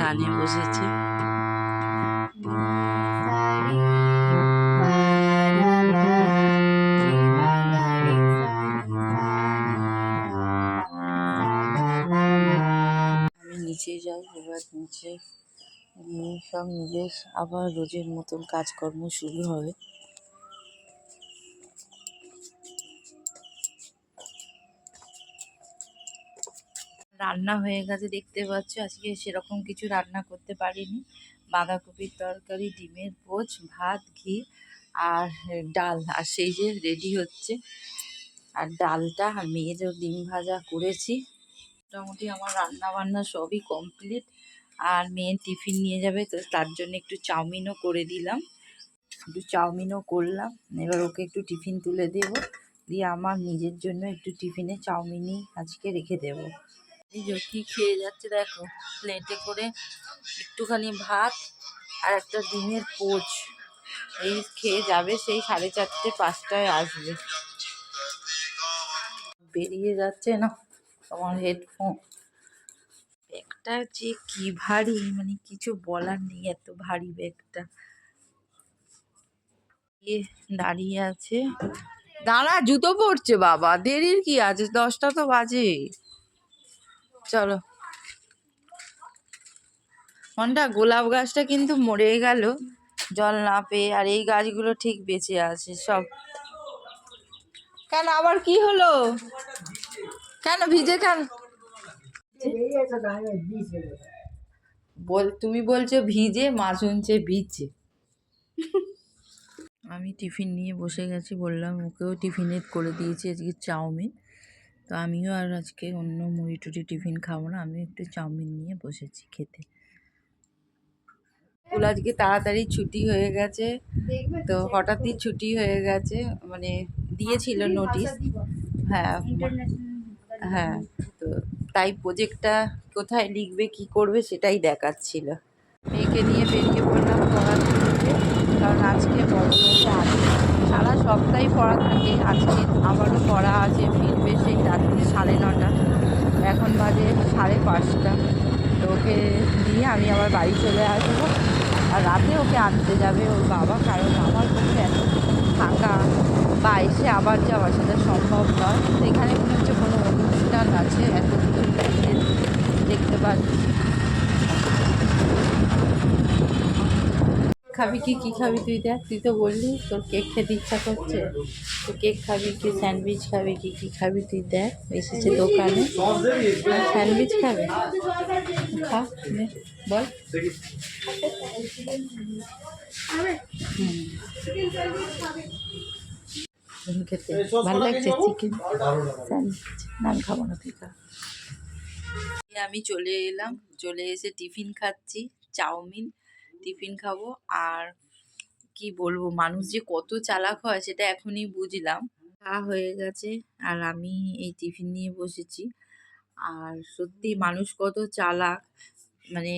গানে বসেছে। আমি নিচে যাই, এবার নিচে গিয়ে সব নিজের আবার রোজের মতন কাজকর্ম শুরু হবে। রান্না হয়ে গেছে দেখতে পাচ্ছ। আজকে সেরকম কিছু রান্না করতে পারিনি। বাঁধাকপির তরকারি, ডিমের পোচ, ভাত, ঘি আর ডাল, আর সেই যে রেডি হচ্ছে। আর ডালটা আর মেয়েদের ডিম ভাজা করেছি। মোটামুটি আমার রান্না বান্না সবই কমপ্লিট। আর মেয়ে টিফিন নিয়ে যাবে, তো তার জন্য একটু চাউমিনও করে দিলাম, একটু চাউমিনও করলাম। এবার ওকে একটু টিফিন তুলে দেব, দিয়ে আমার নিজের জন্য একটু টিফিনে চাউমিনই আজকে রেখে দেব। এই যে কি খেয়ে যাচ্ছে দেখো, প্লেটে করে একটুখানি ভাত আর একটা ডিমের পোচ, এই খেয়ে যাবে। সেই 4:30 5টায় আসবে। বেরিয়ে যাচ্ছে না তোমার হেডফোন। ব্যাগটা যে কি ভারী, মানে কিছু বলার নেই, এত ভারী ব্যাগটা। দাঁড়িয়ে আছে, দাঁড়া, জুতো পড়ছে বাবা, দেরির কি আছে, 10টা তো বাজে। চলো। মনটা, গোলাপ গাছটা কিন্তু মরে গেল জল না পেয়ে, আর এই গাছগুলো ঠিক বেঁচে আছে সব। কেন আবার কি হলো? কেন ভিজে কেন? তুমি বলছো ভিজে, মা শুনছে ভিজে। আমি টিফিন নিয়ে বসে গেছি, বললাম ওকেও টিফিনে করে দিয়েছি আজকে চাউমিন। তো আমিও আর আজকে অন্য মুড়ি টুড়ি টিফিন খাবো না, আমি একটু চাউমিন নিয়ে বসেছি খেতে। স্কুল আজকে তাড়াতাড়ি ছুটি হয়ে গেছে, তো হঠাৎই ছুটি হয়ে গেছে, মানে দিয়েছিল নোটিশ। হ্যাঁ হ্যাঁ, তো তাই প্রজেক্টটা কোথায় লিখবে কি করবে সেটাই দেখাচ্ছিল। মেয়েকে নিয়ে বেরিয়ে পড়লাম পড়াতে, কারণ আজকে বড় মেয়েটা আছে, সারা সপ্তাহে পড়া থাকে, আজকে আবারও পড়া আছে। ফিরবে সেই রাত্রি 9:30, এখন বাজে 5:30। তো ওকে দিয়ে আমি আবার বাড়ি চলে আসবো, আর রাতে ওকে আনতে যাবে ওর বাবা, কারণ আমার পক্ষে এত থাকা বা এসে আবার যাওয়া সেটা সম্ভব নয়। সেখানে মনে হচ্ছে কোনো অনুষ্ঠান আছে, এত কিছু দেখতে পাচ্ছি। খাবি কি, কি খাবি তুই? দেখ, তুই তো বললি তোর কেক খেতে ইচ্ছা করছে, তো কেক খাবি কি স্যান্ডউইচ খাবি কি, কি খাবি তুই? দেখ, এসেছে দোকানে, স্যান্ডউইচ খাবে, খা, নে, বল। খেতে ভালো লাগছে চিকেন স্যান্ডউইচ? না আমি খাবো না, তুই খা। আমি চলে এলাম, চলে এসে টিফিন খাচ্ছি, চাউমিন টিফিন খাবো। আর কি বলবো, মানুষ যে কত চালাক হয় সেটা এখনই বুঝলাম। খাওয়া হয়ে গেছে আর আমি এই টিফিন নিয়ে বসেছি। আর সত্যি মানুষ কত চালাক, মানে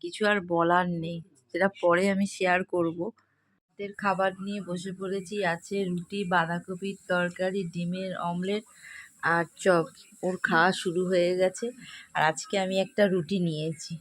কিছু আর বলার নেই, সেটা পরে আমি শেয়ার করব। রাতের খাবার নিয়ে বসে পড়েছি, আছে রুটি, বাঁধাকপির তরকারি, ডিমের অমলেট আর চপ। ওর খাওয়া শুরু হয়ে গেছে, আর আজকে আমি একটা রুটি নিয়েছি।